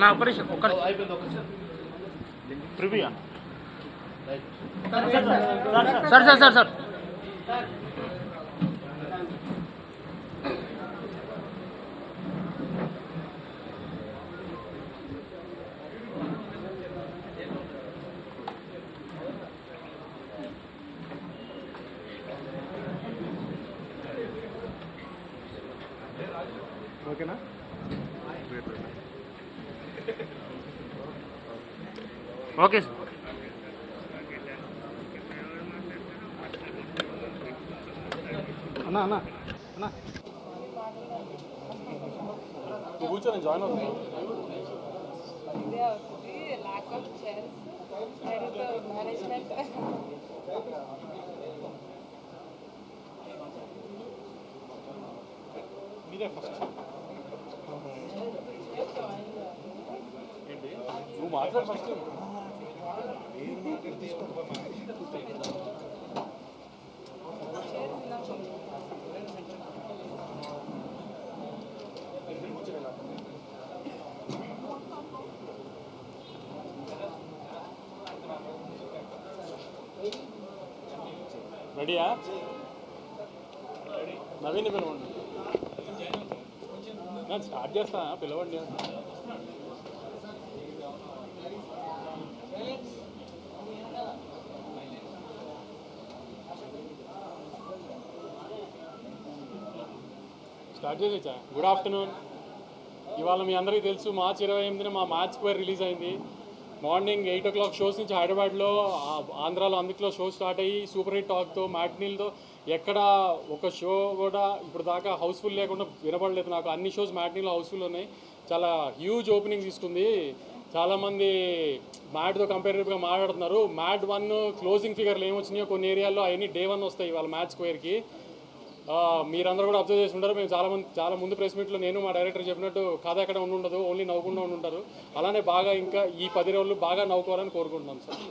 నా ఆపరేషన్ ఒక్క preview sir sir sir sir ఓకేనా ఓకే అన్నా అన్నా అన్నా నువ్వు కూర్చొని జాయిన్ అవుతుంది lack of chairs. There is a management. మీరే ఫస్ట్ ఏంటి నువ్వు మాట్లాడు ఫస్ట్ రెడీయా నవీన్ పిలవండి నేను స్టార్ట్ చేస్తా పిలవండి స్టార్ట్ చేసేచ్చా గుడ్ ఆఫ్టర్నూన్. ఇవాళ మీ అందరికీ తెలుసు మార్చి 28న మా మ్యాచ్ స్క్వేర్ రిలీజ్ అయింది. మార్నింగ్ 8 o'clock షోస్ నుంచి హైదరాబాద్లో ఆంధ్రాలో అందులో షో స్టార్ట్ అయ్యి సూపర్ హిట్ టాక్తో మ్యాట్నీలతో ఎక్కడ ఒక షో కూడా ఇప్పుడు దాకా హౌస్ఫుల్ లేకుండా వినపడలేదు నాకు. అన్ని షోస్ మ్యాట్నీలో హౌస్ఫుల్ ఉన్నాయి. చాలా హ్యూజ్ ఓపెనింగ్ తీసుకుంది. చాలామంది మ్యాట్తో కంపేరిటివ్గా మాట్లాడుతున్నారు. మ్యాట్ 1 క్లోజింగ్ ఫిగర్లు ఏమొచ్చినాయో కొన్ని ఏరియాల్లో అవన్నీ Day 1 వస్తాయి వాళ్ళ మ్యాచ్ స్క్వేర్కి. మీరందరూ కూడా అబ్జర్వ్ చేసి ఉంటారు. మేము చాలా ముందు ప్రెస్ మీట్లో నేను మా డైరెక్టర్ చెప్పినట్టు కథ ఎక్కడ ఉండదు, ఓన్లీ నవ్వుకుండా ఉంటారు. అలానే బాగా ఇంకా ఈ 10 రోజులు బాగా నవ్వుకోవాలని కోరుకుంటున్నాం సార్.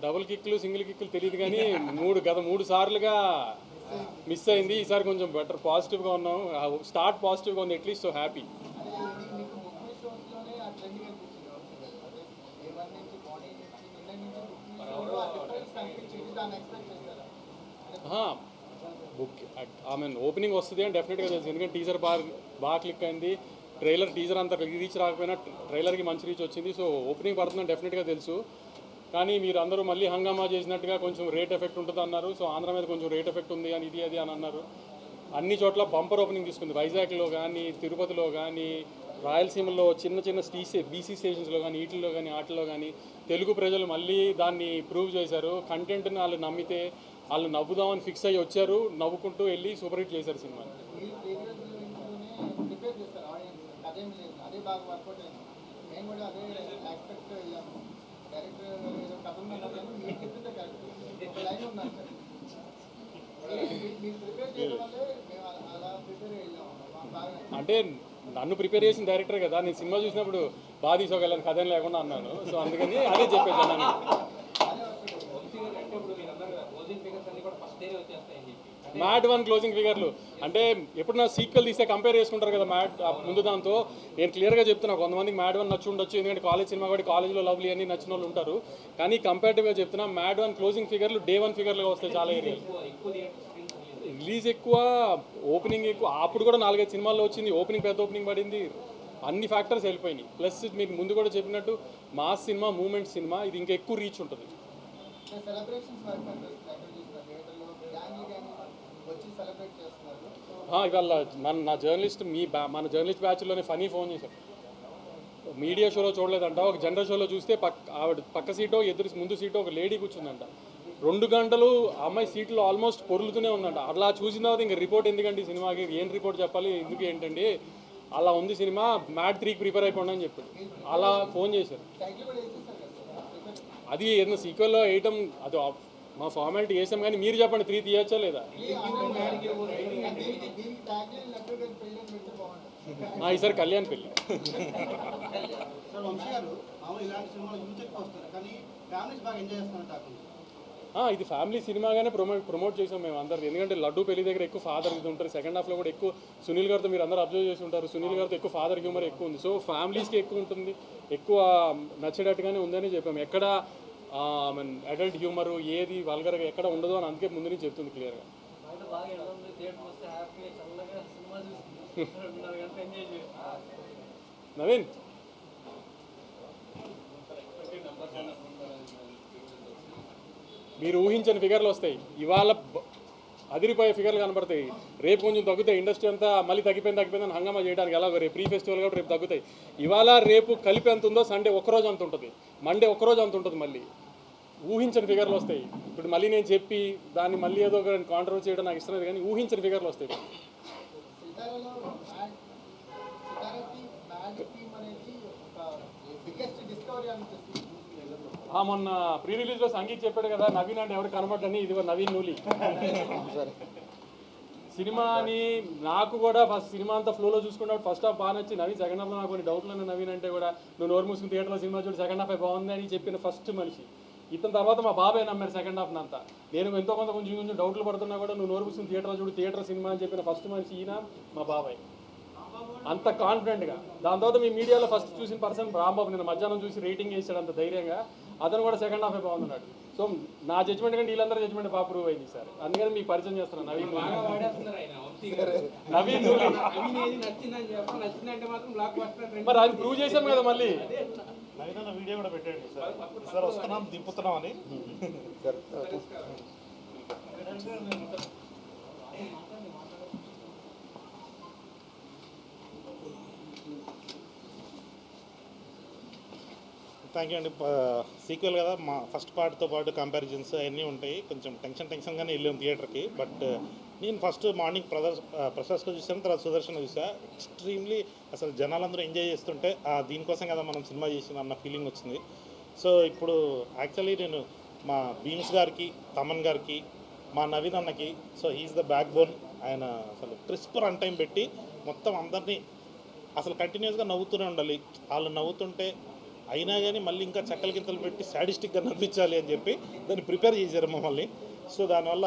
డబుల్ కిక్లు సింగిల్ కిక్లు తెలియదు కానీ గత 3 సార్లుగా మిస్ అయింది. ఈసారి కొంచెం బెటర్ పాజిటివ్గా ఉన్నాం. స్టార్ట్ పాజిటివ్గా ఉంది at least. So happy. Book opening వస్తుంది అని డెఫినెట్గా తెలుసు. ఎందుకంటే టీజర్ బాగా క్లిక్ అయింది. టీజర్ అంత రీచ్ రాకపోయినా ట్రైలర్కి మంచి రీచ్ వచ్చింది. సో ఓపెనింగ్ పడుతుందని డెఫినెట్గా తెలుసు. కానీ మీరు అందరూ మళ్ళీ హంగామా చేసినట్టుగా కొంచెం రేట్ ఎఫెక్ట్ ఉంటుంది అన్నారు. సో ఆంధ్ర మీద కొంచెం రేట్ ఎఫెక్ట్ ఉంది అని ఇది అది అని అన్నారు. అన్ని చోట్ల బంపర్ ఓపెనింగ్ తీసుకుంది. వైజాగ్లో కానీ, తిరుపతిలో కానీ, రాయలసీమలో చిన్న బీసీ స్టేషన్స్లో కానీ, వాటిలో కానీ తెలుగు ప్రజలు మళ్ళీ దాన్ని ప్రూవ్ చేశారు. కంటెంట్ని వాళ్ళు నమ్మితే వాళ్ళు నవ్వుదామని ఫిక్స్ అయ్యి వచ్చారు. నవ్వుకుంటూ వెళ్ళి సూపర్ హిట్ చేశారు సినిమాని. అంటే నన్ను ప్రిపేర్ చేసిన డైరెక్టర్ కదా, నేను సినిమా చూసినప్పుడు బాగా తీసుకోగలను కథ లేకుండా అన్నాను. సో అందుకని అదే చెప్పేసాను. మ్యాట్ 1 క్లోజింగ్ ఫిగర్లు అంటే ఎప్పుడన్నా సీక్వెల్ తీస్తే కంపేర్ చేసుకుంటారు కదా మ్యాట్ ముందు దాంతో. నేను క్లియర్గా చెప్తున్నా, కొంతమందికి మ్యాట్ 1 నచ్చి ఉండొచ్చు, ఎందుకంటే కాలేజ్ సినిమా కూడా కాలేజ్లో లవ్లీ అని నచ్చిన వాళ్ళు ఉంటారు. కానీ కంపేరిటివ్గా చెప్తున్నా మ్యాట్ 1 క్లోజింగ్ ఫిగర్లు Day 1 ఫిగర్లుగా వస్తాయి చాలా ఏరియాలు. రిలీజ్ ఎక్కువ, ఓపెనింగ్ ఎక్కువ. అప్పుడు కూడా 4-5 సినిమాల్లో వచ్చింది. ఓపెనింగ్ పెద్ద ఓపెనింగ్ పడింది. అన్ని ఫ్యాక్టర్స్ వెళ్ళిపోయినాయి. ప్లస్ మీకు ముందు కూడా చెప్పినట్టు మాస్ సినిమా, మూమెంట్ సినిమా, ఇది ఇంకా ఎక్కువ రీచ్ ఉంటుంది. ఇవాళ మన జర్నలిస్ట్ బ్యాచ్లోనే ఫనీ ఫోన్ చేశారు. మీడియా షోలో చూడలేదంట, ఒక జనరల్ షోలో చూస్తే ఆవిడ పక్క సీటో ముందు సీటో ఒక లేడీ కూర్చుందంట. 2 గంటలు అమ్మాయి సీట్లో ఆల్మోస్ట్ పొరులుతూనే ఉందంట. అలా చూసిన తర్వాత ఇంకా రిపోర్ట్ ఎందుకండి సినిమాకి, ఏం రిపోర్ట్ చెప్పాలి, ఎందుకు ఏంటండి, అలా ఉంది సినిమా, మ్యాట్ 3కి ప్రిపేర్ అయిపోండి అని చెప్పాడు. అలా ఫోన్ చేశారు. అది ఏదైనా సీక్వెల్లో వేయటం అది మా ఫార్మాలిటీ వేసాం. కానీ మీరు చెప్పండి 3 తీయచ్చా లేదా? ఈసారి కళ్యాణ్ పెళ్ళి. ఇది ఫ్యామిలీ సినిమాగానే ప్రమోట్ చేసాం మేము అందరు. ఎందుకంటే లడ్డు పెళ్లి దగ్గర ఎక్కువ ఫాదర్ ఇది ఉంటుంది. సెకండ్ హాఫ్లో కూడా ఎక్కువ సునీల్ గారితో మీరు అందరూ అబ్జర్వ్ చేసి ఉంటారు. సునీల్ గారితో ఎక్కువ ఫాదర్ హ్యూమర్ ఎక్కువ ఉంది. సో ఫ్యామిలీస్కి ఎక్కువ ఉంటుంది, ఎక్కువ నచ్చేటట్టుగానే ఉందని చెప్పాము. ఎక్కడ అడల్ట్ హ్యూమరు ఏది వల్గర్గా ఎక్కడ ఉండదు అని అందుకే ముందు నుంచి చెప్తుంది క్లియర్గా. నవీన్ మీరు ఊహించని ఫిగర్లు వస్తాయి. ఇవాళ అదిరిపోయే ఫిగర్లు కనబడతాయి. రేపు కొంచెం తగ్గుతాయి. ఇండస్ట్రీ అంతా మళ్ళీ తగ్గిపోయిందని హంగామా చేయడానికి ఎలా రేపు ప్రీ ఫెస్టివల్ కాబట్టి రేపు తగ్గుతాయి. ఇవాళ రేపు కలిపి ఎంత ఉందో సండే ఒక్కరోజు అంత ఉంటుంది, మండే ఒక్కరోజు అంత ఉంటుంది. మళ్ళీ ఊహించని ఫిగర్లు వస్తాయి. ఇప్పుడు మళ్ళీ నేను చెప్పి దాన్ని మళ్ళీ ఏదో ఒక కాంట్రవర్సీ చేయడం నాకు ఇష్టం లేదు, కానీ ఊహించని ఫిగర్లు వస్తాయి. మొన్న ప్రీ రిలీజ్లో సంగీత్ చెప్పాడు కదా, నవీన్ అంటే ఎవరు కనబడ్డని. ఇది నవీన్ నూలి సినిమాని నాకు కూడా ఫస్ట్ సినిమా అంతా ఫ్లోలో చూసుకున్నప్పుడు ఫస్ట్ హాఫ్ బాగా నచ్చి, నవీన్ సెకండ్ హాఫ్లో నాకు కొన్ని డౌట్లు ఉన్నాయి. నవీన్ అంటే కూడా నువ్వు నోరు మూసుకుని థియేటర్లో సినిమా చూడు సెకండ్ హాఫ్ బాగుంది అని చెప్పిన ఫస్ట్ మనిషి ఇతని. తర్వాత మా బాబాయ్ నమ్మారు సెకండ్ హాఫ్ అంతా. నేను ఎంతో కొంచెం డౌట్లు పడుతున్నా కూడా నువ్వు నోరు మూసుకుని థియేటర్లో చూడు థియేటర్ సినిమా అని చెప్పిన ఫస్ట్ మనిషి ఈయన మా బాబాయ్, అంత కాన్ఫిడెంట్గా. దాని తర్వాత మీ మీడియాలో ఫస్ట్ చూసిన పర్సన్ రాంబాబు, నేను మధ్యాహ్నం చూసి రేటింగ్ వేసాడు అంత ధైర్యంగా. అతను కూడా సెకండ్ హాఫే బాగున్నాడు. సో నా జడ్జ్మెంట్ కంటే వీళ్ళందరూ జడ్జ్మెంట్ బాగా ప్రూవ్ అయింది సార్. అందుకని మీకు పరిచయం చేస్తున్నాను నవీన్ మరి అది ప్రూవ్ చేశాం కదా. మళ్ళీ వీడియో కూడా పెట్టండి సార్, వస్తున్నాం దింపుతున్నాం అని. థ్యాంక్ యూ అండి. సీక్వెల్ కదా, మా ఫస్ట్ పార్ట్తో పాటు కంపారిజన్స్ అవన్నీ ఉంటాయి. కొంచెం టెన్షన్గానే వెళ్ళాం థియేటర్కి. బట్ నేను ఫస్ట్ మార్నింగ్ ప్రసాద్లో చూసాను, తర్వాత సుదర్శన్ చూసా. ఎక్స్ట్రీమ్లీ అసలు జనాలందరూ ఎంజాయ్ చేస్తుంటే దీనికోసం కదా మనం సినిమా చేసిన అన్న ఫీలింగ్ వచ్చింది. సో ఇప్పుడు యాక్చువల్లీ నేను మా భీమ్స్ గారికి, తమన్ గారికి, మా నవీన్ అన్నకి, so he is the backbone. ఆయన అసలు క్రిస్ప్ రన్ టైం పెట్టి మొత్తం అందరినీ అసలు కంటిన్యూస్గా నవ్వుతూనే ఉండాలి. వాళ్ళు నవ్వుతుంటే అయినా కానీ మళ్ళీ ఇంకా చక్కల గింతలు పెట్టి సాడిస్టిక్గా నవ్వించాలి అని చెప్పి దాన్ని ప్రిపేర్ చేశారు మమ్మల్ని. సో దానివల్ల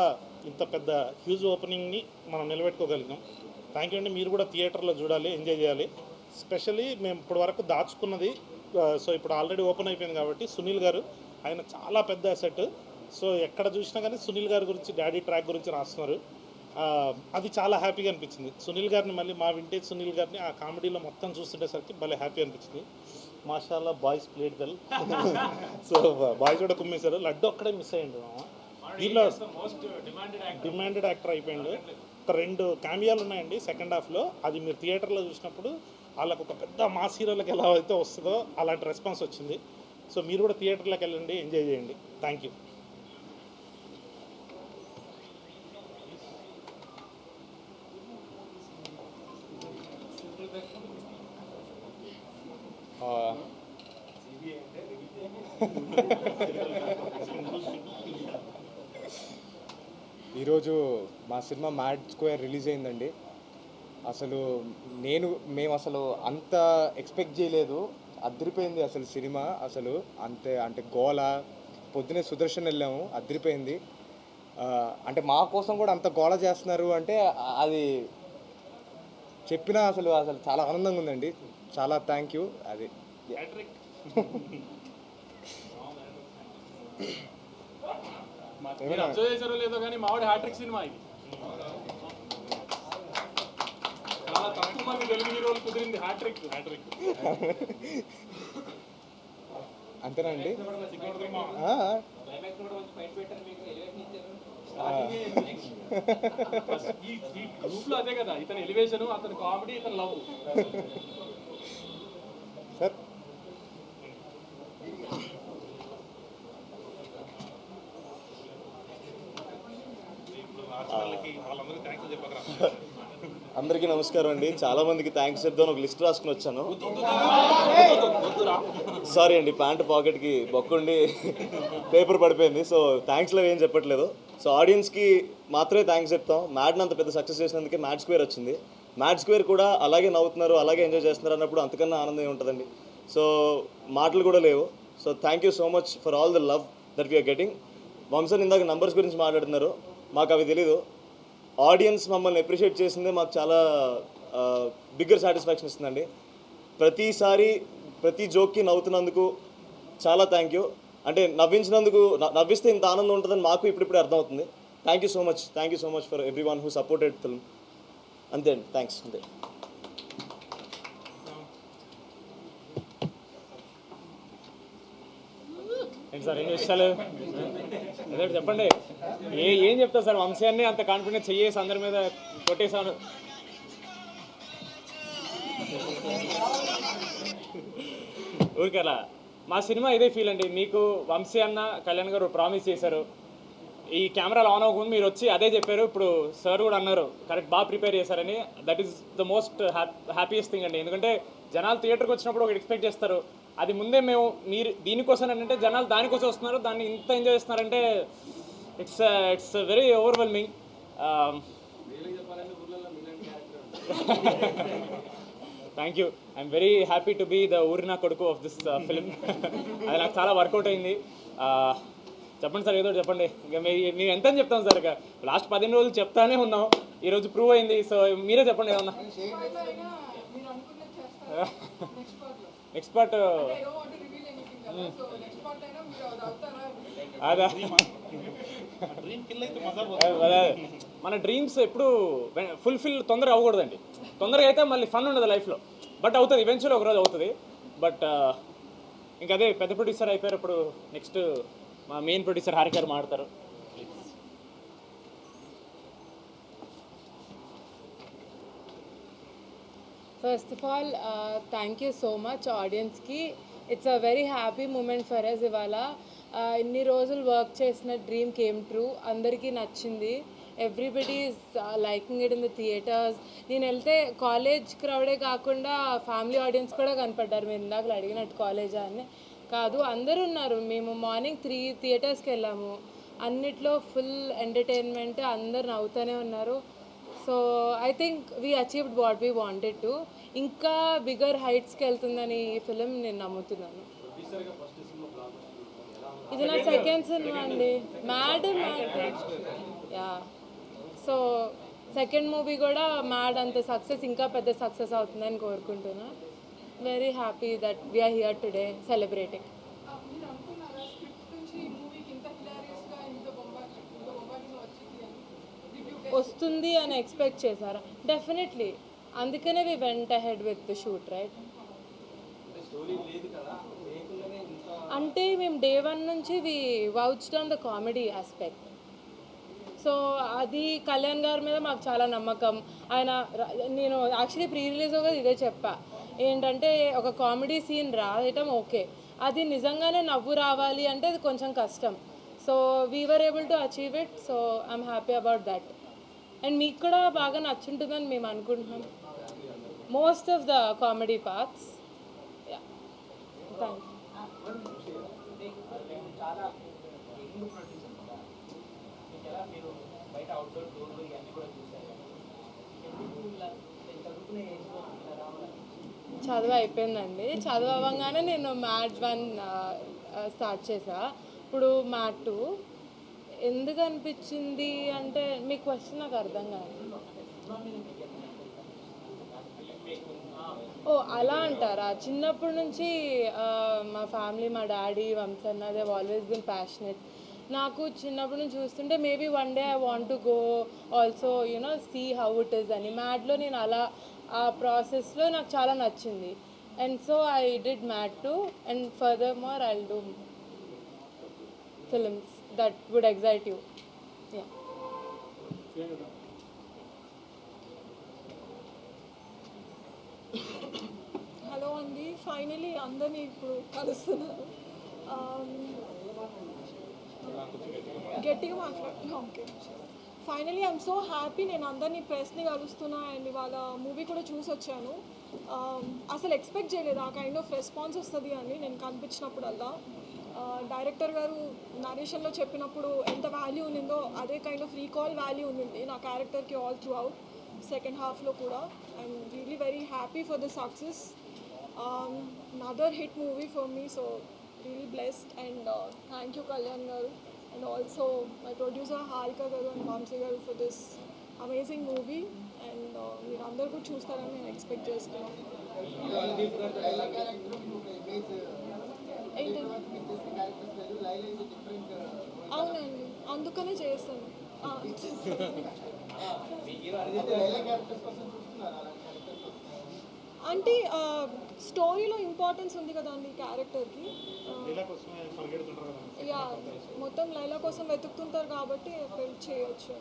ఇంత పెద్ద హ్యూజ్ ఓపెనింగ్ని మనం నిలబెట్టుకోగలిగినాం. థ్యాంక్ యూ అండి. మీరు కూడా థియేటర్లో చూడాలి, ఎంజాయ్ చేయాలి. స్పెషల్లీ మేము ఇప్పటి వరకు దాచుకున్నది, సో ఇప్పుడు ఆల్రెడీ ఓపెన్ అయిపోయింది కాబట్టి సునీల్ గారు ఆయన చాలా పెద్ద అసెట్. సో ఎక్కడ చూసినా కానీ సునీల్ గారి గురించి, డాడీ ట్రాక్ గురించి రాస్తున్నారు. అది చాలా హ్యాపీగా అనిపించింది. సునీల్ గారిని మళ్ళీ మా వింటేజ్ సునీల్ గారిని ఆ కామెడీలో మొత్తం చూస్తుండేసరికి భలే హ్యాపీ అనిపించింది. మాషాల్లా boys played well. So boys కూడా కుమ్మేశారు. లడ్డు ఒక్కడే మిస్ అయ్యిండు. దీనిలో డిమాండెడ్ యాక్టర్ అయిపోయిండు. ఒక 2 క్యామియాలు ఉన్నాయండి సెకండ్ హాఫ్లో. అది మీరు థియేటర్లో చూసినప్పుడు వాళ్ళకు ఒక పెద్ద మాస్ హీరోలకు ఎలా అయితే వస్తుందో అలాంటి రెస్పాన్స్ వచ్చింది. సో మీరు కూడా థియేటర్లోకి వెళ్ళండి, ఎంజాయ్ చేయండి. Thank you. ఈరోజు మా సినిమా మ్యాడ్ స్క్వేర్ రిలీజ్ అయిందండి. మేము అసలు అంత ఎక్స్పెక్ట్ చేయలేదు. అదిరిపోయింది అసలు సినిమా. అసలు అంటే గోల. పొద్దునే సుదర్శన్ వెళ్ళాము, అదిరిపోయింది. అంటే మా కోసం కూడా అంత గోల చేస్తున్నారు అంటే అది చెప్పినా అసలు చాలా ఆనందంగా ఉందండి. చాలా థ్యాంక్ యూ. అది అబ్జర్వ్ చేశారో లేదో కానీ మావాడి హ్యాట్రిక్ సినిమా ఇది. చాలా తక్కువ మంది తెలుగు హీరోలు కుదిరింది హ్యాట్రిక్. అంతేనండి. ఈ గ్రూప్ లో అదే కదా, ఇతని ఎలివేషన్, అతని కామెడీ, ఇతని లవ్. సార్ అందరికీ నమస్కారం అండి. చాలామందికి థ్యాంక్స్ చెప్దాను ఒక లిస్ట్ రాసుకుని వచ్చాను. సారీ అండి, ప్యాంట్ పాకెట్కి బొక్కుండి పేపర్ పడిపోయింది. సో థ్యాంక్స్లో ఏం చెప్పట్లేదు. సో ఆడియన్స్కి మాత్రమే థ్యాంక్స్ చెప్తాం. మ్యాడ్ని అంత పెద్ద సక్సెస్ చేసినందుకే మ్యాడ్ స్క్వేర్ వచ్చింది. మ్యాడ్ స్క్వేర్ కూడా అలాగే నవ్వుతున్నారు, అలాగే ఎంజాయ్ చేస్తున్నారు అన్నప్పుడు అంతకన్నా ఆనందం ఉంటుందండి. సో మాటలు కూడా లేవు. So thank you so much for all the love that we are getting. Vamshan ఇందాక నంబర్స్ గురించి మాట్లాడుతున్నారు, మాకు అవి తెలీదు. ఆడియన్స్ మమ్మల్ని అప్రిషియేట్ చేసిందే మాకు చాలా బిగ్గర్ సాటిస్ఫాక్షన్ ఇస్తుందండి. ప్రతిసారి ప్రతి జోక్కి నవ్వుతున్నందుకు చాలా థ్యాంక్ యూ. అంటే నవ్వించినందుకు, నవ్విస్తే ఇంత ఆనందం ఉంటుందని మాకు ఇప్పుడిప్పుడే అర్థమవుతుంది. Thank you so much for every one who supported film. అంతే అండి, థ్యాంక్స్. అంతే. ఏంటి సార్ ఏం విషయాలు అదే చెప్పండి. ఏం చెప్తా సార్, వంశాన్ని అంత కాన్ఫిడెన్స్ చెయ్యేసి అందరి మీద కొట్టేసాను. ఊరికలా మా సినిమా ఇదే ఫీల్ అండి. మీకు వంశీ అన్న, కళ్యాణ్ గారు ప్రామిస్ చేశారు, ఈ కెమెరాలు ఆన్ అవ్వకుండా మీరు వచ్చి అదే చెప్పారు. ఇప్పుడు సార్ కూడా అన్నారు కరెక్ట్, బాగా ప్రిపేర్ చేశారని. That is the most happiest thing అండి. ఎందుకంటే జనాలు థియేటర్కి వచ్చినప్పుడు ఒకటి ఎక్స్పెక్ట్ చేస్తారు, అది ముందే మేము మీరు దీనికోసం అంటే జనాలు దానికోసం వస్తున్నారు, దాన్ని ఇంత ఎంజాయ్ చేస్తున్నారంటే it's very overwhelming. Thank you. I'm very happy to be the ఊరినా కొడుకు ఆఫ్ దిస్ ఫిలిం. అది నాకు చాలా వర్కౌట్ అయింది. చెప్పండి సార్, ఏదో చెప్పండి. ఇంకా మేము ఎంత అని చెప్తాం సార్, ఇక లాస్ట్ 15 రోజులు చెప్తానే ఉన్నాం, ఈరోజు ప్రూవ్ అయింది. సో మీరే చెప్పండి ఏమన్నా. మీరు అనుకున్నది చేస్తారు నెక్స్ట్ పార్ట్లో. Next part I don't want to reveal anything కదా. So next part అయినా మీరు అది అవుతారా? అదా డ్రీమ్ కిల్ అయితే మజా మన డ్రీమ్స్ ఎప్పుడు ఫుల్ఫిల్ తొందరగా అవ్వకూడదండి. తొందరగా అయితే మళ్ళీ ఫన్ ఉండదు లైఫ్లో, బట్ అవుతుంది ఈవెన్చువల్ ఒకరోజు అవుతుంది. బట్ ఇంకా అదే పెద్ద ప్రొడ్యూసర్ అయిపోయారు. ఇప్పుడు నెక్స్ట్ మా మెయిన్ ప్రొడ్యూసర్ హారిక గారు మాట్లాడతారు. First of all, thank you so much audience ki. It's a very happy moment for us ఇవాళ. ఇన్ని రోజులు వర్క్ చేసిన డ్రీమ్ కేమ్ ట్రూ, అందరికీ నచ్చింది. Everybody is liking it in the theatres. నేను వెళ్తే కాలేజ్ క్రౌడే కాకుండా ఫ్యామిలీ ఆడియన్స్ కూడా కనపడ్డారు. మీరు ఇందాక అడిగినట్టు కాలేజా అని కాదు, అందరూ ఉన్నారు. మేము మార్నింగ్ 3 థియేటర్స్కి వెళ్ళాము, అన్నిట్లో ఫుల్ ఎంటర్టైన్మెంట్, అందరు నవ్వుతూనే ఉన్నారు. So I think we achieved what we wanted to. ఇంకా బిగ్గర్ హైట్స్కి వెళ్తుందని ఈ ఫిలిం నేను నమ్ముతున్నాను. ఇది నా సెకండ్ సినిమా అండి, Mad. Yeah, so second movie కూడా మ్యాడ్ అంత సక్సెస్, ఇంకా పెద్ద సక్సెస్ అవుతుందని కోరుకుంటున్నా. Very happy that we are here today celebrating. వస్తుంది అని ఎక్స్పెక్ట్ చేశారా? డెఫినెట్లీ, అందుకనే we went ahead with the shoot, right? అంటే మేము డే 1 నుంచి we vouched on the comedy aspect. So అది కళ్యాణ్ గారి మీద మాకు చాలా నమ్మకం. ఆయన నేను యాక్చువల్లీ ప్రీ రిలీజ్గా ఇదే చెప్పా, ఏంటంటే ఒక కామెడీ సీన్ రాయటం ఓకే, అది నిజంగానే నవ్వు రావాలి అంటే అది కొంచెం కష్టం. So we were able to achieve it. So I'm happy about that. And మీకు కూడా బాగా నచ్చుంటుందని మేము అనుకుంటున్నాం, most of the comedy parts. Yeah, thank you. చదువు అయిపోయిందండి. చదువు అవ్వగానే నేను మ్యాథ్ 1 స్టార్ట్ చేసా. ఇప్పుడు మ్యాథ్ 2 ఎందుకు అనిపించింది అంటే, మీ క్వశ్చన్ నాకు అర్థం కాదు. ఓ అలా అంటారా? చిన్నప్పటి నుంచి మా ఫ్యామిలీ, మా డాడీ, వంశన్న, దే ఆల్వేస్ బిన్ ప్యాషనెట్. నాకు చిన్నప్పటి నుంచి చూస్తుంటే maybe one day I want to go also you know see how it is అని. మ్యాథ్లో నేను అలా ఆ ప్రాసెస్లో నాకు చాలా నచ్చింది. And so I did math 2 and furthermore I will do films that would excite you. Yeah, hello అండి, ఫైనలీ అందరినీ ఇప్పుడు కలుస్తున్నాను. గట్టిగా మాట్లాడుతున్నా. Okay, finally I'm so happy. నేను అందరినీ ప్రెస్ని కలుస్తున్నా అండ్ ఇవాళ మూవీ కూడా చూసి వచ్చాను. అసలు ఎక్స్పెక్ట్ చేయలేదు ఆ కైండ్ ఆఫ్ రెస్పాన్స్ వస్తుంది అని. నేను కనిపించినప్పుడల్లా డైరెక్టర్ గారు నరేషన్లో చెప్పినప్పుడు ఎంత వాల్యూ ఉన్నిందో అదే కైండ్ ఆఫ్ రీకాల్ వాల్యూ ఉంది నా క్యారెక్టర్కి ఆల్ త్రూ అవుట్. సెకండ్ హాఫ్లో కూడా I'm really very happy for the success. Another hit movie for me, so really blessed. And thank you Kalyan garu and also my producer Harika garu and Vamsi garu for this amazing movie. And మీరు అందరూ కూడా చూస్తారని నేను expect చేస్తున్నాను. ఏంటండి? అవునండి, అందుకనే చేస్తాను. అంటే స్టోరీలో ఇంపార్టెన్స్ ఉంది కదండి క్యారెక్టర్కి. ఇలా కోసమే పరిగెడుతుంటారు కదా. యా, మొత్తం లైలా కోసం వెతుకుతుంటారు కాబట్టి ఫెల్ చేయొచ్చు.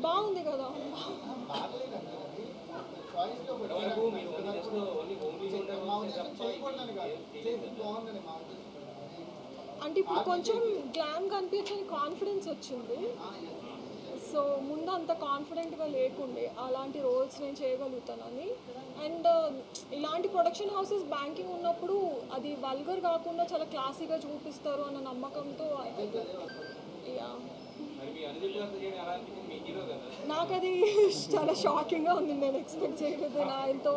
బాగుంది కదా. అంటే ఇప్పుడు కొంచెం గ్లామ్ కనిపించని కాన్ఫిడెన్స్ వచ్చింది. సో ముందు అంత కాన్ఫిడెంట్గా లేకుండే అలాంటి రోల్స్ నేను చేయగలుగుతానని. అండ్ ఇలాంటి ప్రొడక్షన్ హౌసెస్ బ్యాంకింగ్ ఉన్నప్పుడు అది వల్గర్ కాకుండా చాలా క్లాసీగా చూపిస్తారు అన్న నమ్మకంతో యా, నాకు అది చాలా షాకింగ్గా ఉంది. నేను ఎక్స్పెక్ట్ చేయలేదు నేను ఆయనతో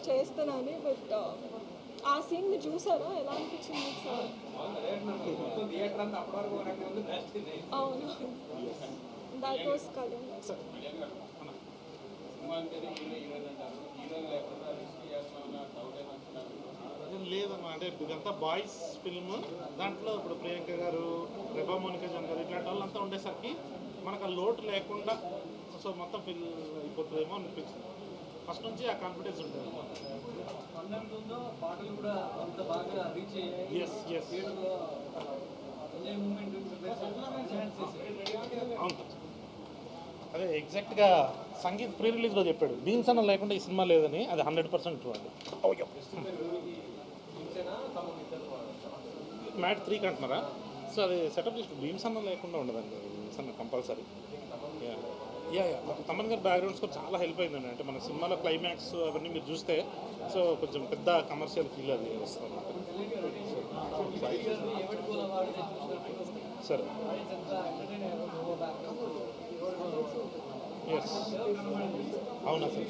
చేస్తానని. బట్ ఆ సీన్ మీరు చూసారా? ఎలా అనిపించింది మీకు సార్? అవును, దట్ వాస్ కళ్యాణ్. లేదమ్మా, అంటే ఇదంతా బాయ్స్ ఫిల్మ్. దాంట్లో ఇప్పుడు ప్రియాంక గారు, రెబా మోనికా జన్ గారు ఇట్లాంటి వాళ్ళంతా ఉండేసరికి మనకు ఆ లోటు లేకుండా సో మొత్తం ఫిల్ అయిపోతుందేమో అనిపించింది. ఫస్ట్ నుంచి ఆ కాన్ఫిడెన్స్ ఉంటుంది. ఎస్ ఎస్ అవును, అదే ఎగ్జాక్ట్గా సంగీత్ ప్రీ రిలీజ్లో చెప్పాడు, బీన్స్ అన్న లేకుండా ఈ సినిమా లేదని. అది 100% ట్రూ అండి. మ్యాట్ 3 అంటున్నారా? సో అది సెటప్ చేసి బీమ్స్ అన్న లేకుండా ఉండదండి. బీమ్స్ అన్న కంపల్సరీ. యా యా తమన్ గారి బ్యాక్గ్రౌండ్ స్కోర్ చాలా హెల్ప్ అయిందండి. అంటే మన సినిమాలో క్లైమాక్స్ అవన్నీ మీరు చూస్తే సో కొంచెం పెద్ద కమర్షియల్ ఫీల్ అది వస్తుంది అన్నమాట. సరే ఎస్ అవునా sir?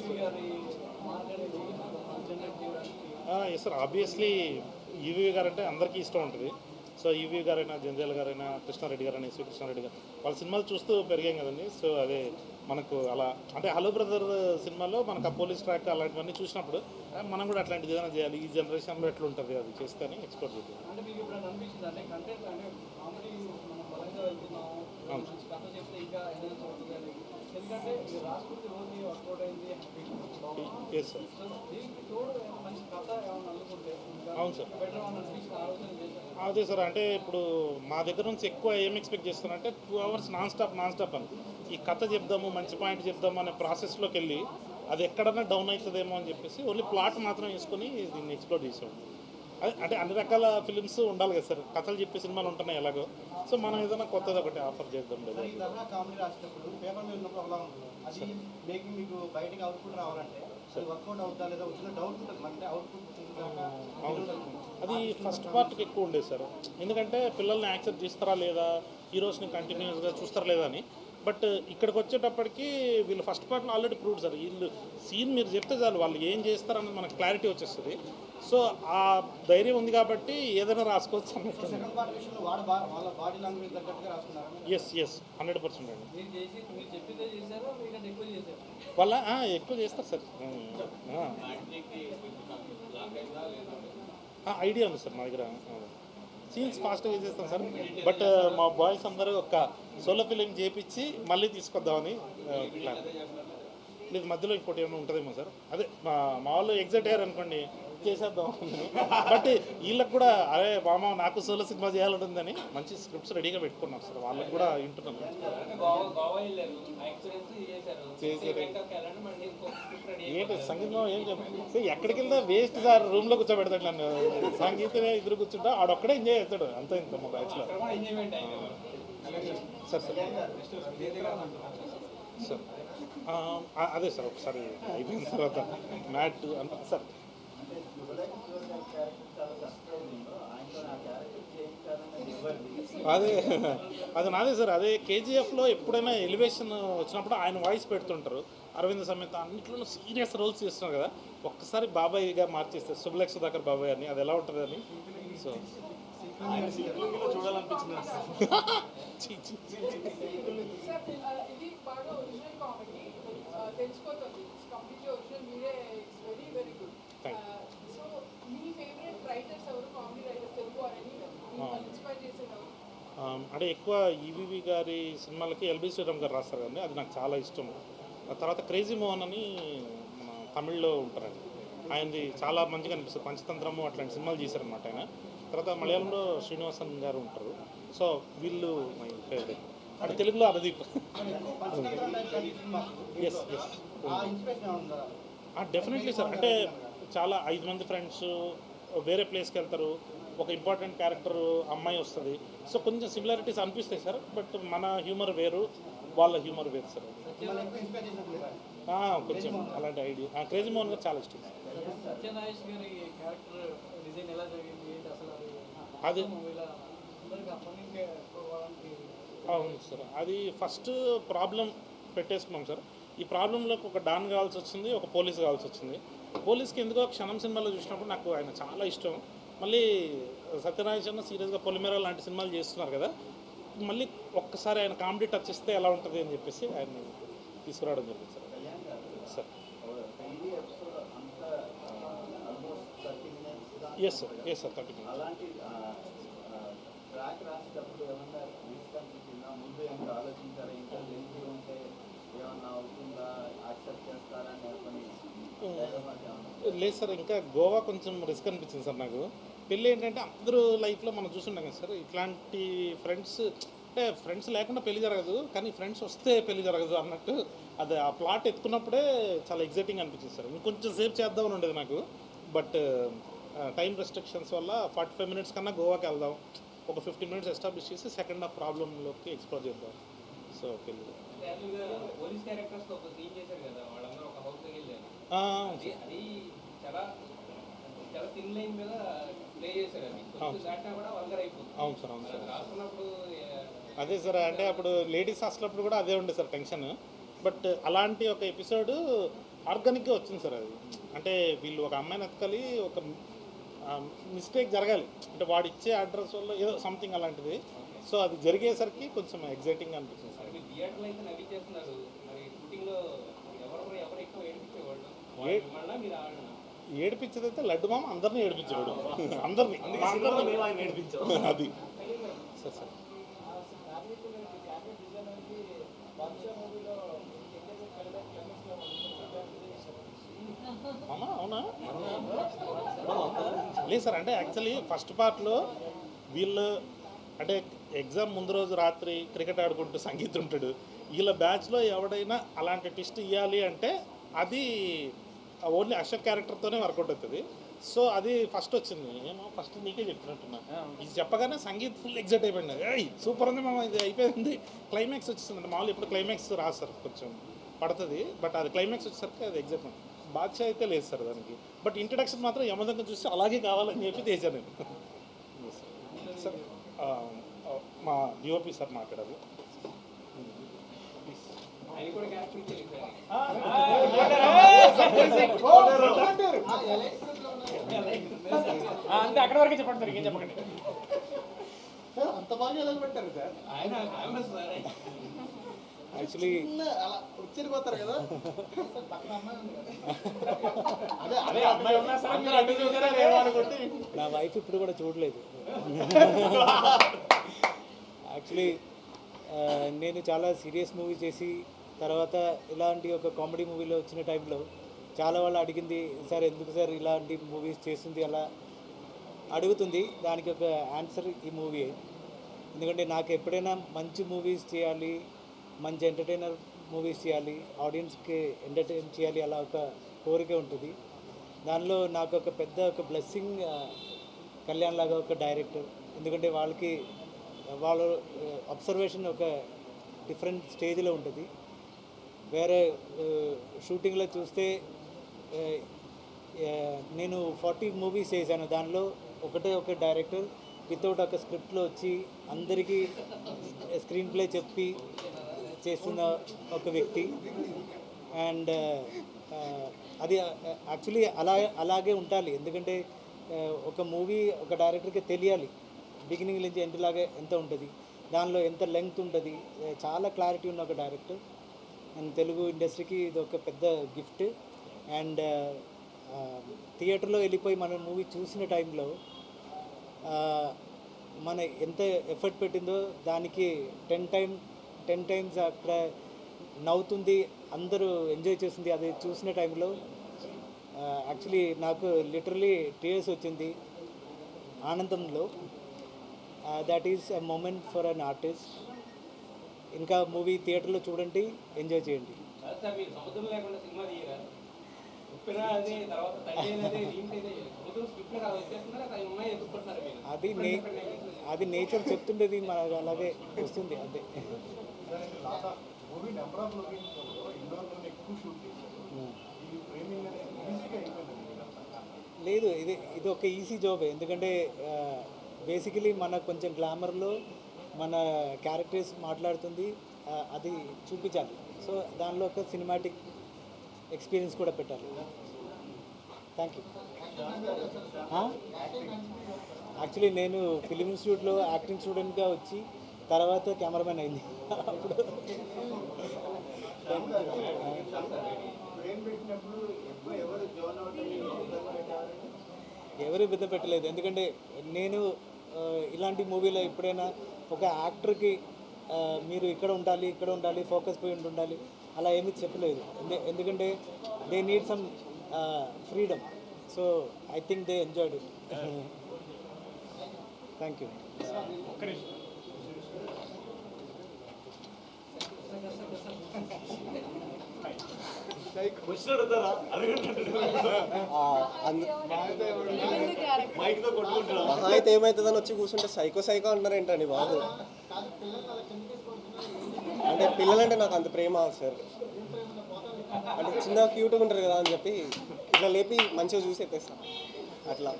Yes sir, obviously EV గారు అంటే అందరికీ ఇష్టం ఉంటుంది. సో ఈవీ గారైనా, జంధ్యాల గారైనా, కృష్ణారెడ్డి గారైనా, శ్రీకృష్ణారెడ్డి గారు వాళ్ళ సినిమాలు చూస్తూ పెరిగాం కదండి. సో అదే మనకు అలా అంటే హలో బ్రదర్ సినిమాలో మనకు ఆ పోలీస్ ట్రాక్ అలాంటివన్నీ చూసినప్పుడు మనం కూడా అట్లాంటిది ఏదైనా చేయాలి, ఈ జనరేషన్లో ఎట్లా ఉంటుంది అది చేస్తే అని ఎక్స్పెక్ట్ చేద్దాం. Yes sir. అవును సార్, అదే సార్. అంటే ఇప్పుడు మా దగ్గర నుంచి ఎక్కువ ఏం ఎక్స్పెక్ట్ చేస్తున్నారంటే 2 hours నాన్ స్టాప్ అని ఈ కథ చెప్దాము, మంచి పాయింట్ చెప్దాము అనే ప్రాసెస్లోకి వెళ్ళి అది ఎక్కడన్నా డౌన్ అవుతుందేమో అని చెప్పేసి ఓన్లీ ప్లాట్ మాత్రం వేసుకొని దీన్ని ఎక్స్ప్లోర్ చేసాం. అదే అంటే అన్ని రకాల ఫిలిమ్స్ ఉండాలి కదా సార్, కథలు చెప్పే సినిమాలు ఉంటున్నాయి ఎలాగో. సో మనం ఏదైనా కొత్తది ఒకటి ఆఫర్ చేద్దాం లేదా. అది ఫస్ట్ పార్ట్కి ఎక్కువ ఉండేది సార్. ఎందుకంటే పిల్లల్ని యాక్సెప్ట్ చేస్తారా లేదా, హీరోస్ని కంటిన్యూస్గా చూస్తారా లేదా అని. బట్ ఇక్కడికి వచ్చేటప్పటికి వీళ్ళు ఫస్ట్ పార్ట్లో ఆల్రెడీ ప్రూవ్డ్ సార్. వీళ్ళు సీన్ మీరు చెప్తే చాలు వాళ్ళు ఏం చేస్తారన్నది మనకు క్లారిటీ వచ్చేస్తుంది. సో ఆ ధైర్యం ఉంది కాబట్టి ఏదైనా రాసుకోవచ్చు అన్నట్టు. ఎస్ 100% అండి. వాళ్ళ ఎక్కువ చేస్తారు సార్. ఐడియా ఉంది సార్ మా దగ్గర. సీన్స్ ఫాస్ట్గా చేసేస్తాం సార్. బట్ మా బాయ్స్ అందరూ ఒక సోలో ఫిలిం చేయించి మళ్ళీ తీసుకొద్దామని ప్లాన్. లేదు మధ్యలో ఇంకోటి ఏమైనా ఉంటుందేమో సార్. అదే మా వాళ్ళు ఎగ్జైట్ అయ్యారు అనుకోండి, చేసేద్దాం. బట్ వీళ్ళకి కూడా అరే మామ నాకు సోలో సినిమా చేయాలంటుందని మంచి స్క్రిప్ట్స్ రెడీగా పెట్టుకున్నాం సార్. వాళ్ళకి కూడా వింటున్నాం. ఏంటి సంగీతం ఏం చెప్పి ఎక్కడికి వెళ్తా వేస్ట్ సార్. రూమ్లో కూర్చోబెడతాడు నన్ను, సంగీతమే ఇద్దరు కూర్చుంటా ఆడొక్కడే ఎంజాయ్ చేస్తాడు అంత ఇంత మా బ్యాచ్లో. సార్ సార్ అదే సార్ ఒకసారి అయిపోయిన తర్వాత మ్యాట్ అంత సార్. అదే అది నాదే సార్. అదే కేజీఎఫ్లో ఎప్పుడైనా ఎలివేషన్ వచ్చినప్పుడు ఆయన వాయిస్ పెడుతుంటారు. అరవింద్ సమేత అన్నింటిలోనూ సీరియస్ రోల్స్ చేస్తున్నారు కదా, ఒక్కసారి బాబాయ్గా మార్చేస్తారు శుభలేఖ సుధాకర్ బాబాయ్ అని, అది ఎలా ఉంటుంది అని. సో చూడాలనిపించింది. ఇది బాగా ఒరిజినల్ కామెడీ తెలిసిపోతుంది. కంప్లీట్లీ ఒరిజినల్, మీరే it's very very good. So me favourite writers ఎవరు, కామెడీ రైటర్స్ తెలుగు అని ఇన్స్పైర్ చేసేవారు? అంటే ఎక్కువ ఈవీవి గారి సినిమాలకి ఎల్బి శ్రీరామ్ గారు రాస్తారు కదండి, అది నాకు చాలా ఇష్టం. ఆ తర్వాత క్రేజీ మోహన్ అని మన తమిళ్లో ఉంటారండి, ఆయనది చాలా మంచిగా అనిపిస్తుంది. పంచతంత్రము అట్లాంటి సినిమాలు చేశారనమాట ఆయన. తర్వాత మలయాళంలో శ్రీనివాసన్ గారు ఉంటారు. సో వీళ్ళు మై ఫేవరెట్. అంటే తెలుగులో Aradeep. Yes yes definitely sir. అంటే చాలా 5 మంది ఫ్రెండ్స్ వేరే ప్లేస్కి వెళ్తారు, ఒక ఇంపార్టెంట్ క్యారెక్టర్ అమ్మాయి వస్తుంది. సో కొంచెం సిమిలారిటీస్ అనిపిస్తాయి సార్, బట్ మన హ్యూమర్ వేరు, వాళ్ళ హ్యూమర్ వేరు సార్. కొంచెం అలాంటి ఐడియా. క్రేజీ మోహన్ గారు చాలా ఇష్టం. అది అవును సార్. అది ఫస్ట్ ప్రాబ్లం పెట్టేసుకున్నాం సార్. ఈ ప్రాబ్లంలోకి ఒక డాన్ కావాల్సి వచ్చింది, ఒక పోలీస్ కావాల్సి వచ్చింది. పోలీస్కి ఎందుకో క్షణం సినిమాలో చూసినప్పుడు నాకు ఆయన చాలా ఇష్టం. మళ్ళీ సత్యనారాయణ అన్న సీరియస్గా పొలిమేర లాంటి సినిమాలు చేస్తున్నారు కదా, మళ్ళీ ఒక్కసారి ఆయన కామెడీ టచ్ ఇస్తే ఎలా ఉంటుంది అని చెప్పేసి ఆయన తీసుకురావడం జరిగింది sir. Sir yes sir, 30 minutes. లేదు సార్, ఇంకా గోవా కొంచెం రిస్క్ అనిపించింది సార్ నాకు. పెళ్ళి ఏంటంటే అందరూ లైఫ్లో మనం చూసుంటాం కదా సార్, ఇట్లాంటి ఫ్రెండ్స్ అంటే ఫ్రెండ్స్ లేకుండా పెళ్లి జరగదు, కానీ ఫ్రెండ్స్ వస్తే పెళ్లి జరగదు అన్నట్టు అది ఆ ప్లాట్ ఎత్తుకున్నప్పుడే చాలా ఎగ్జైటింగ్ అనిపించింది సార్. ఇంకొంచెం సేపు చేద్దామని ఉండేది నాకు, బట్ టైం రెస్ట్రిక్షన్స్ వల్ల 45 minutes కన్నా గోవాకి వెళ్దాం, ఒక 15 minutes ఎస్టాబ్లిష్ చేసి సెకండ్ హాఫ్ ప్రాబ్లంలోకి ఎక్స్ప్లోర్ చేద్దాం. సో పెళ్ళి అవును సార్, అవును సార్. అదే సార్, అంటే అప్పుడు లేడీస్ హాస్టల్ కూడా అదే ఉండే సార్ టెన్షన్. బట్ అలాంటి ఒక ఎపిసోడ్ ఆర్గానిక్గా వచ్చింది సార్. అది అంటే వీళ్ళు ఒక అమ్మాయిని ఎత్తుకలి, ఒక మిస్టేక్ జరగాలి, అంటే వాడు ఇచ్చే అడ్రస్ వల్ల ఏదో సంథింగ్ అలాంటిది. సో అది జరిగేసరికి కొంచెం ఎగ్జైటింగ్ అనిపించింది సార్. ఏడిపించేదైతే లడ్డు మామ అందరినీ ఏడిపించాడు, అందరినీ అది సార్. సార్ అవునా? లేదు సార్, అంటే యాక్చువల్లీ ఫస్ట్ పార్ట్లో వీళ్ళు అంటే ఎగ్జామ్ ముందు రోజు రాత్రి క్రికెట్ ఆడుకుంటూ సంగీత్ ఉంటాడు. వీళ్ళ బ్యాచ్లో ఎవడైనా అలాంటి ట్విస్ట్ ఇవ్వాలి అంటే అది ఓన్లీ అశోక్ క్యారెక్టర్తోనే వర్కౌట్ అవుతుంది. సో అది ఫస్ట్ వచ్చింది. ఏమో ఫస్ట్ నీకే చెప్తున్నట్టున్నా, ఇది చెప్పగానే సంగీత్ ఫుల్ ఎగ్జైట్ అయిపోయింది. సూపర్ ఉంది మామ, ఇది అయిపోయింది. క్లైమాక్స్ వచ్చేసిందండి. మామూలు ఇప్పుడు క్లైమాక్స్ రాదు సార్, కొంచెం పడుతుంది. బట్ అది క్లైమాక్స్ వచ్చేసరికి అది ఎగ్జైట్. బాద్షా అయితే లేదు సార్ దానికి, బట్ ఇంట్రడక్షన్ మాత్రం యమదంగా చూసి అలాగే కావాలని చెప్పి తెచ్చాను నేను సార్. మా డిఓపి సార్ మాట్లాడారు. అంతే, అక్కడ వరకే చెప్పండి సార్, ఇంకేం చెప్పకండి. అంత బాగా ఎలా పెట్టారు సార్? యాక్చువల్లీ అలా వచ్చిపోతారు కదా. నా వైఫ్ ఇప్పుడు కూడా చూడలేదు. యాక్చువల్లీ నేను చాలా సీరియస్ మూవీ చేసి తర్వాత ఇలాంటి ఒక కామెడీ మూవీలో వచ్చిన టైంలో చాలా వాళ్ళు అడిగింది, సార్ ఎందుకు సార్ ఇలాంటి మూవీస్ చేస్తుంది అలా అడుగుతుంది. దానికి ఒక ఆన్సర్ ఈ మూవీ. ఎందుకంటే నాకు ఎప్పుడైనా మంచి మూవీస్ చేయాలి, మంచి ఎంటర్టైనర్ మూవీస్ చేయాలి, ఆడియన్స్కి ఎంటర్టైన్ చేయాలి, అలా ఒక కోరిక ఉంటుంది. దానిలో నాకు ఒక పెద్ద ఒక బ్లెస్సింగ్ కళ్యాణ్ లాగా ఒక డైరెక్టర్. ఎందుకంటే వాళ్ళకి వాళ్ళ అబ్జర్వేషన్ ఒక డిఫరెంట్ స్టేజ్లో ఉంటుంది. వేరే షూటింగ్లో చూస్తే నేను 40 మూవీస్ చేశాను, దానిలో ఒకటే ఒక డైరెక్టర్ వితౌట్ ఒక స్క్రిప్ట్లో వచ్చి అందరికీ స్క్రీన్ ప్లే చెప్పి చేస్తున్న ఒక వ్యక్తి. అండ్ అది యాక్చువల్లీ అలాగే ఉండాలి. ఎందుకంటే ఒక మూవీ ఒక డైరెక్టర్కి తెలియాలి బిగినింగ్ నుంచి ఎండ్లాగా ఎంత ఉంటుంది, దానిలో ఎంత లెంగ్త్ ఉంటుంది. చాలా క్లారిటీ ఉన్న ఒక డైరెక్టర్. అండ్ తెలుగు ఇండస్ట్రీకి ఇది ఒక పెద్ద గిఫ్ట్. అండ్ థియేటర్లో వెళ్ళిపోయి మనం మూవీ చూసిన టైంలో మన ఎంత ఎఫర్ట్ పెట్టిందో దానికి 10 టైమ్స్ అక్కడ నవ్వుతుంది, అందరూ ఎంజాయ్ చేస్తుంది. అది చూసిన టైంలో యాక్చువల్లీ నాకు లిటరలీ టీయర్స్ వచ్చింది ఆనందంలో. That is a moment for an artist. ఇంకా మూవీ థియేటర్లో చూడండి, ఎంజాయ్ చేయండి. అది నేచర్ చెప్తుండేది, మనకు అలాగే వస్తుంది అంతే. లేదు, ఇది ఒక ఈజీ జాబ్. ఎందుకంటే బేసికలీ మన కొంచెం గ్లామర్లో మన క్యారెక్టర్స్ మాట్లాడుతుంది, అది చూపించాలి. సో దానిలో ఒక సినిమాటిక్ ఎక్స్పీరియన్స్ కూడా పెట్టాలి. Thank you. యాక్చువల్లీ నేను ఫిలిం ఇన్స్టిట్యూట్లో యాక్టింగ్ స్టూడెంట్గా వచ్చి తర్వాత కెమెరామెన్ అయింది. అప్పుడు ఎవరు బిద్ద పెట్టలేదు. ఎందుకంటే నేను ఇలాంటి మూవీలో ఎప్పుడైనా ఒక యాక్టర్కి మీరు ఇక్కడ ఉండాలి ఫోకస్ పాయింట్ ఉండాలి అలా ఏమీ చెప్పలేదు. ఎందుకంటే they need some freedom. So I think they enjoyed it. Thank you. మహా అయితే ఏమవుతుందని వచ్చి కూర్చుంటే సైకో అంటున్నారు ఏంటండి బాబు? అంటే పిల్లలంటే నాకు అంత ప్రేమ సార్. అంటే చిన్న క్యూట్గా ఉంటారు కదా అని చెప్పి ఇట్లా లేపి మంచిగా చూసి ఎత్తేస్తా అట్లా.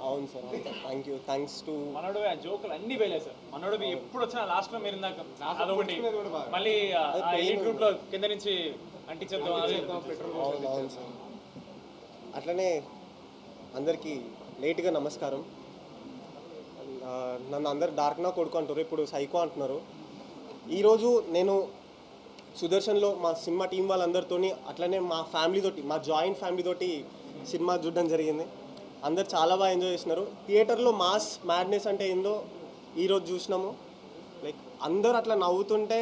అవును sir, thank you. Thanks to మనోడు ఆ జోకులు అన్ని వేలే సార్. మనోడు ఎప్పుడు వచ్చినా లాస్ట్లో మీరు ఇందాక అదొకటి మళ్ళీ గ్రూప్లో కింద నుంచి అంటించేద్దాం. అవును సార్. అట్లనే అందరికీ లేట్గా నమస్కారం. నన్ను అందరు డార్క్నా కొడుకు అంటారు, ఇప్పుడు సైకో అంటున్నారు. ఈరోజు నేను సుదర్శన్లో మా సినిమా టీం వాళ్ళందరితో అట్లనే మా ఫ్యామిలీతోటి, మా జాయింట్ ఫ్యామిలీతోటి సినిమా చూడడం జరిగింది. అందరు చాలా బాగా ఎంజాయ్ చేసినారు. థియేటర్లో మాస్ మ్యాడ్నెస్ అంటే ఏందో ఈరోజు చూసినాము. లైక్ అందరు అట్లా నవ్వుతుంటే,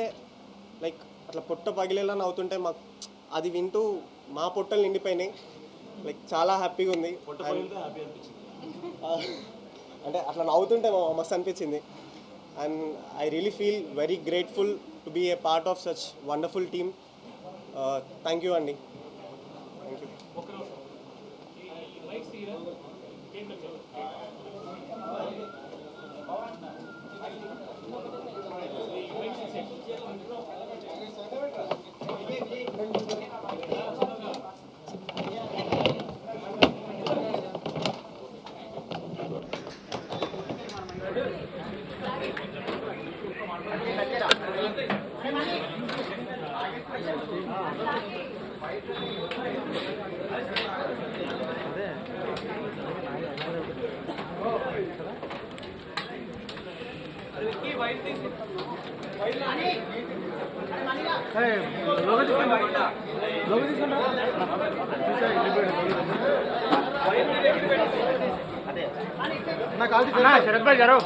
లైక్ అట్లా పొట్ట పగిలేలా నవ్వుతుంటే మాకు అది వింటూ మా పొట్టలు నిండిపోయినాయి. లైక్ చాలా హ్యాపీగా ఉంది. అంటే అట్లా నవ్వుతుంటే మస్తు అనిపించింది. And I really feel very grateful to be a part of such wonderful team. Thank you అండి. Thank you. శరత్ భాయ్ జరో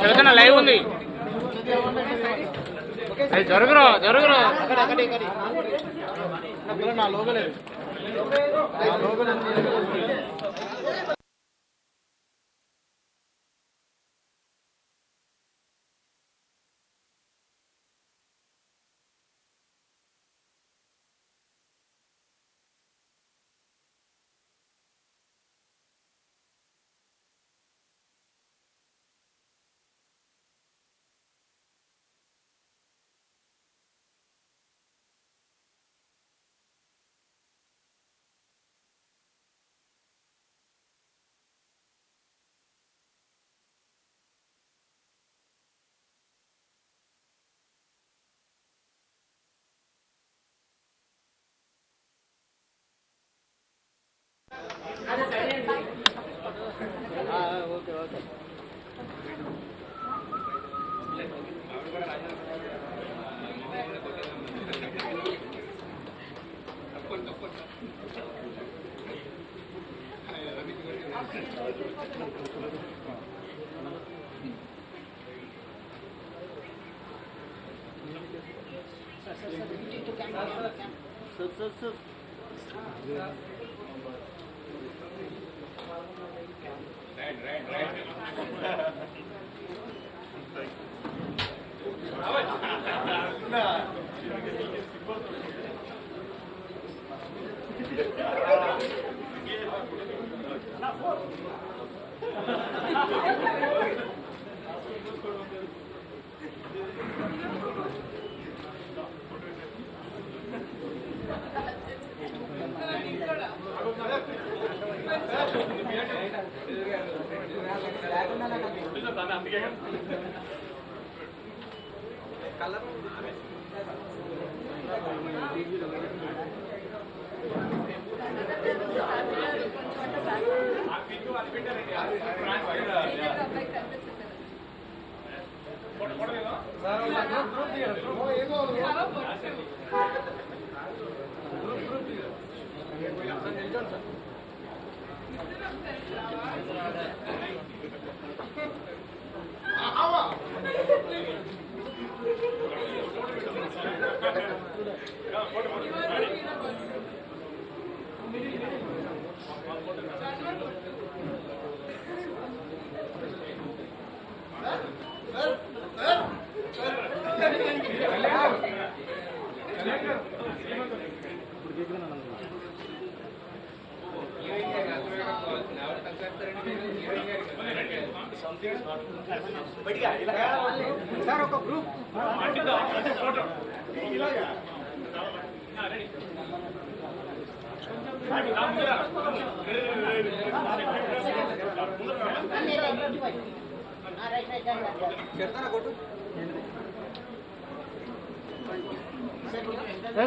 శరత్ లైవ్ ఉంది. జరుగురా నా లోగలేదు.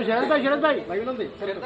శరత్ భాయ్ లైవ్ ఉంది. మనం